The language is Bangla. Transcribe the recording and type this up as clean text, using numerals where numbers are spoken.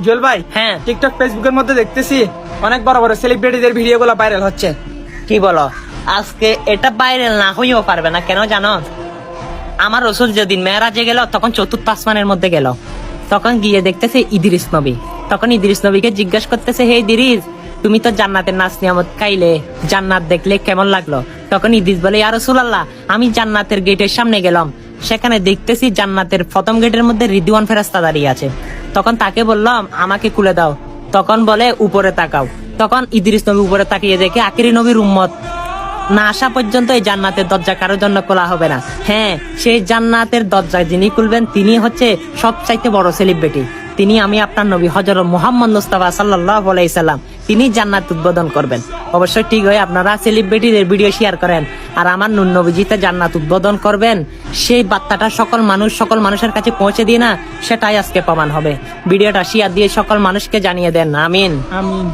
জুয়েল ভাই, হ্যাঁ। টিকটক ফেসবুকের মধ্যে দেখতেছি অনেক বড় বড় সেলিব্রিটিদের ভিডিওগুলো ভাইরাল হচ্ছে। কি বলো? আজকে এটা ভাইরাল না হইও পারবে না, কেন জানো? আমার রসুল যেদিন মেরাজে গেল তখন চতুর্থ আসমানের মধ্যে গেল, তখন গিয়ে দেখতেছে ইদ্রিস নবী। তখন ইদ্রিস নবীকে জিজ্ঞাসা করতেছে, হে ইদ্রিস, তুমি তো জান্নাতের নাচ নিয়ামত খাইলে, জান্নাত দেখলে কেমন লাগলো? তখন ইদ্রিস বলে, ইয়া রাসূলুল্লাহ, আমি জান্নাতের গেটের সামনে গেলাম, সেখানে দেখতেছি জান্নাতের প্রথম গেটের মধ্যে রিদওয়ান ফেরেশতা দাঁড়িয়ে আছে। তখন তাকে বললাম, আমাকে খুলে দাও। তখন বলে, উপরে তাকাও। তখন ইদ্রিস নবী উপরে তাকিয়ে দেখে আখিরি নবীর উম্মত না আসা পর্যন্ত এই জান্নাতের দরজা কারোর জন্য খোলা হবে না। হ্যাঁ, সেই জান্নাতের দরজা যিনি খুলবেন তিনি হচ্ছে সবচাইতে বড় সেলিব্রিটি। তিনি আমি আপনার নবী হযরত মুহাম্মদ মুস্তাফা সাল্লাল্লাহু আলাইহি সাল্লাম, তিনি জান্নাত উদ্বোধন করবেন। অবশ্যই ঠিক হয়, আপনারা সেলিব্রিটিদের ভিডিও শেয়ার করেন আর আমার নূর নবীজিতে জান্নাত উদ্বোধন করবেন, সেই বার্তাটা সকল মানুষের কাছে পৌঁছে দিয়ে না, সেটাই আজকে প্রমাণ হবে। ভিডিওটা শেয়ার দিয়ে সকল মানুষকে জানিয়ে দেন। আমিন। আমিন।